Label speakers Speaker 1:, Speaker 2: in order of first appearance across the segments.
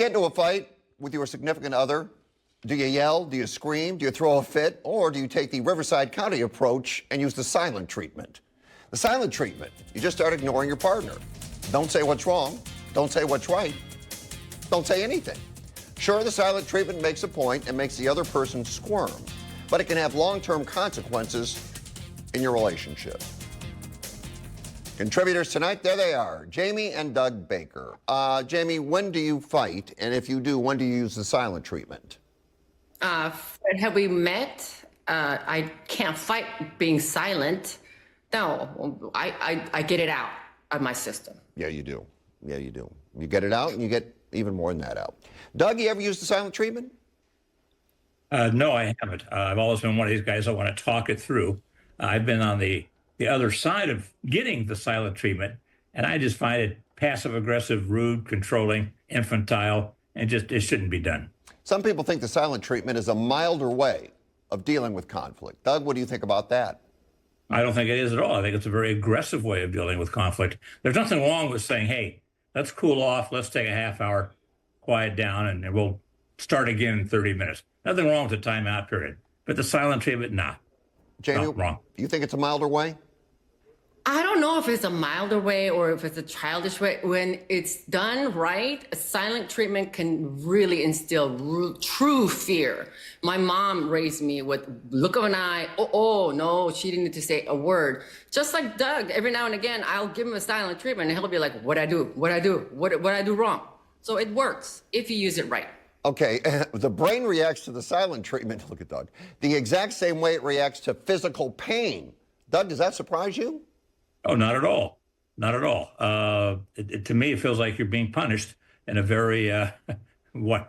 Speaker 1: get into a fight with your significant other, do you yell, do you scream, do you throw a fit, or do you take the Riverside County approach and use the silent treatment? The silent treatment, you just start ignoring your partner. Don't say what's wrong, don't say what's right, don't say anything. Sure, the silent treatment makes a point and makes the other person squirm, but it can have long-term consequences in your relationship. Contributors tonight, there they are, Jamie and Doug Baker. Jamie, when do you fight? And if you do, when do you use the silent treatment?
Speaker 2: Fred, have we met? I can't fight being silent. No, I get it out of my system.
Speaker 1: Yeah, you do. Yeah, you do. You get it out and you get even more than that out. Doug, you ever used the silent treatment?
Speaker 3: No, I haven't. I've always been one of these guys that want to talk it through. I've been on the other side of getting the silent treatment, and I just find it passive-aggressive, rude, controlling, infantile, and just it shouldn't be done.
Speaker 1: Some people think the silent treatment is a milder way of dealing with conflict. Doug, what do you think about that?
Speaker 3: I don't think it is at all. I think it's a very aggressive way of dealing with conflict. There's nothing wrong with saying, hey, let's cool off, let's take a half hour, quiet down, and we'll start again in 30 minutes. Nothing wrong with the timeout period. But the silent treatment, nah.
Speaker 1: Jamie,
Speaker 3: wrong.
Speaker 1: You think it's a milder way?
Speaker 2: I don't know if it's a milder way or if it's a childish way. When it's done right, a silent treatment can really instill true fear. My mom raised me with look of an eye. Oh, no, she didn't need to say a word. Just like Doug, every now and again, I'll give him a silent treatment and he'll be like, what'd I do? What'd I do? What'd I do wrong? So it works if you use it right.
Speaker 1: Okay, the brain reacts to the silent treatment, look at Doug, the exact same way it reacts to physical pain. Doug, does that surprise you?
Speaker 3: Oh, not at all. Not at all. To me, it feels like you're being punished in a very,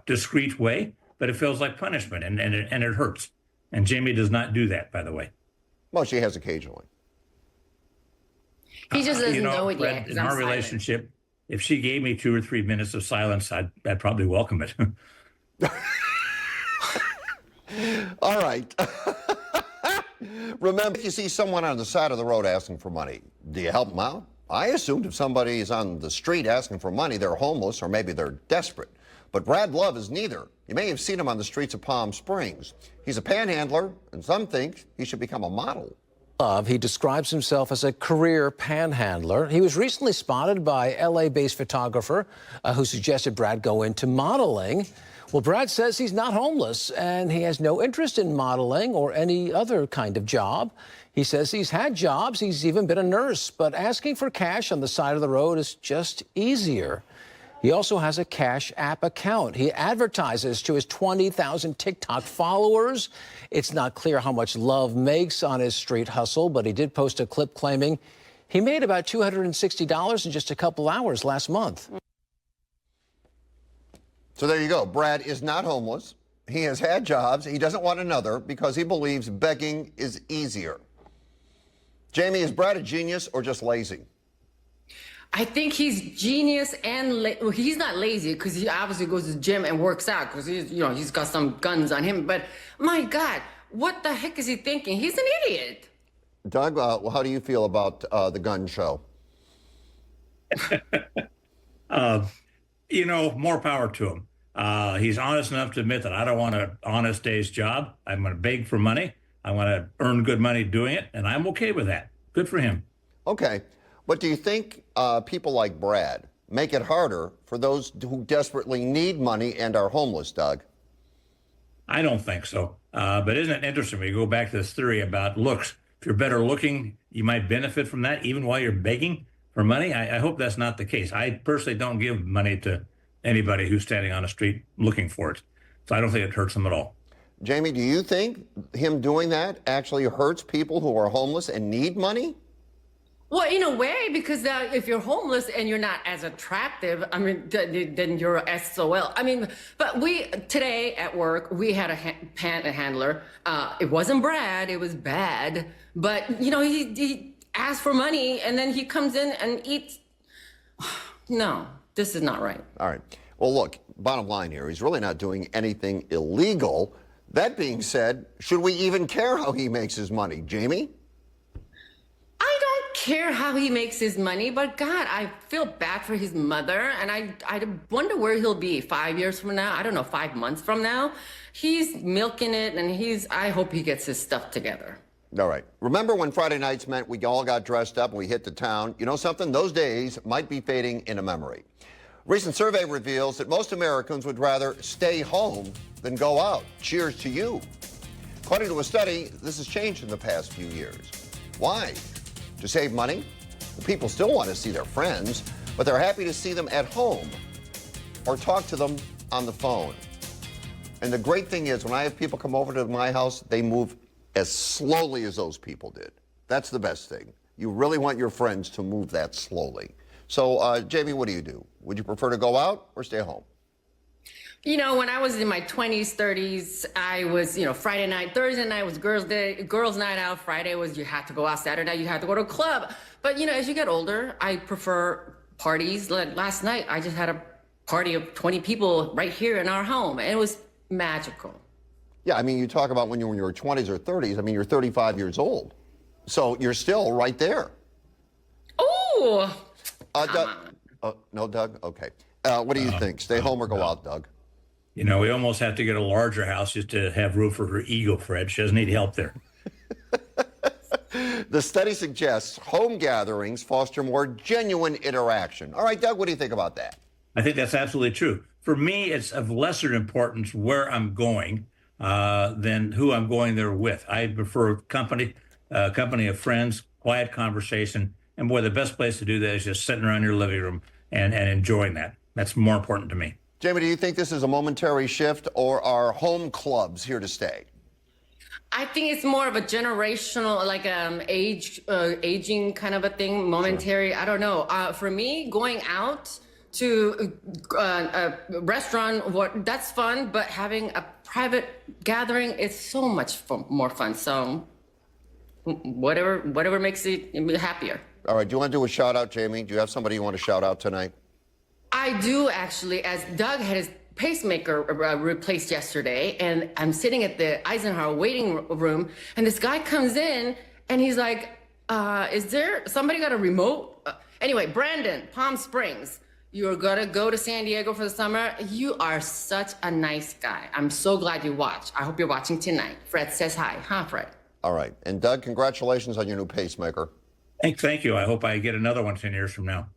Speaker 3: discreet way, but it feels like punishment, and it hurts. And Jamie does not do that, by the way.
Speaker 1: Well, she has occasionally.
Speaker 2: He just doesn't know it
Speaker 3: Fred,
Speaker 2: yet.
Speaker 3: In our relationship, if she gave me 2 or 3 minutes of silence, I'd probably welcome it.
Speaker 1: All right. Remember, if you see someone on the side of the road asking for money, do you help them out? I assumed if somebody is on the street asking for money, they're homeless or maybe they're desperate. But Brad Love is neither. You may have seen him on the streets of Palm Springs. He's a panhandler, and some think he should become a model.
Speaker 4: He describes himself as a career panhandler. He was recently spotted by LA-based photographer who suggested Brad go into modeling. Well, Brad says he's not homeless and he has no interest in modeling or any other kind of job. He says he's had jobs, he's even been a nurse, but asking for cash on the side of the road is just easier. He also has a Cash App account. He advertises to his 20,000 TikTok followers. It's not clear how much Love makes on his street hustle, but he did post a clip claiming he made about $260 in just a couple hours last month.
Speaker 1: So there you go. Brad is not homeless. He has had jobs. He doesn't want another because he believes begging is easier. Jamie, is Brad a genius or just lazy?
Speaker 2: I think he's genius and well, he's not lazy because he obviously goes to the gym and works out because he's got some guns on him. But my God, what the heck is he thinking? He's an idiot.
Speaker 1: Doug, how do you feel about the gun show?
Speaker 3: More power to him. He's honest enough to admit that I don't want an honest day's job. I'm going to beg for money. I want to earn good money doing it, and I'm okay with that. Good for him.
Speaker 1: Okay. But do you think people like Brad make it harder for those who desperately need money and are homeless, Doug?
Speaker 3: I don't think so. But isn't it interesting when you go back to this theory about looks? If you're better looking, you might benefit from that even while you're begging for money. I hope that's not the case. I personally don't give money to anybody who's standing on the street looking for it. So I don't think it hurts them at all.
Speaker 1: Jamie, do you think him doing that actually hurts people who are homeless and need money?
Speaker 2: Well, in a way, because if you're homeless and you're not as attractive, I mean, then you're a SOL. I mean, but today at work, we had a panhandler. It wasn't Brad, it was bad. But, he asked for money and then he comes in and eats. No, this is not right.
Speaker 1: All right. Well, look, bottom line here, he's really not doing anything illegal. That being said, should we even care how he makes his money? Jamie?
Speaker 2: I don't care how he makes his money, but God, I feel bad for his mother, and I wonder where he'll be 5 years from now. I don't know, 5 months from now. He's milking it, and I hope he gets his stuff together.
Speaker 1: All right. Remember when Friday nights meant we all got dressed up and we hit the town? You know something? Those days might be fading into memory. Recent survey reveals that most Americans would rather stay home than go out. Cheers to you. According to a study, this has changed in the past few years. Why? To save money? The people still want to see their friends, but they're happy to see them at home or talk to them on the phone. And the great thing is, when I have people come over to my house, they move as slowly as those people did. That's the best thing. You really want your friends to move that slowly. So, Jamie, what do? Would you prefer to go out or stay home?
Speaker 2: You know, when I was in my 20s, 30s, I was, Friday night, Thursday night was girls' night out. Friday was you had to go out. Saturday, you had to go to a club. But, as you get older, I prefer parties. Like last night, I just had a party of 20 people right here in our home, and it was magical.
Speaker 1: Yeah, I mean, you talk about when you were in your 20s or 30s. I mean, you're 35 years old. So you're still right there.
Speaker 2: Oh,
Speaker 1: Doug, no, Doug? Okay. What do you think? Stay home or go out, Doug?
Speaker 3: We almost have to get a larger house just to have room for her ego, Fred. She doesn't need help there.
Speaker 1: The study suggests home gatherings foster more genuine interaction. All right, Doug, what do you think about that?
Speaker 3: I think that's absolutely true. For me, it's of lesser importance where I'm going than who I'm going there with. I prefer company of friends, quiet conversation. And boy, the best place to do that is just sitting around your living room and enjoying that. That's more important to me.
Speaker 1: Jamie, do you think this is a momentary shift, or are home clubs here to stay?
Speaker 2: I think it's more of a generational, like aging kind of a thing, momentary. Sure. I don't know. For me, going out to a restaurant, that's fun, but having a private gathering is so much more fun. So whatever makes it happier. All
Speaker 1: right. Do you want to do a shout out, Jamie? Do you have somebody you want to shout out tonight?
Speaker 2: I do, actually, as Doug had his pacemaker replaced yesterday, and I'm sitting at the Eisenhower waiting room, and this guy comes in, and he's like, is there somebody got a remote? Anyway, Brandon, Palm Springs, you're gonna go to San Diego for the summer. You are such a nice guy. I'm so glad you watched. I hope you're watching tonight. Fred says hi. Huh, Fred?
Speaker 1: All right. And Doug, congratulations on your new pacemaker.
Speaker 3: Thank you. I hope I get another one 10 years from now.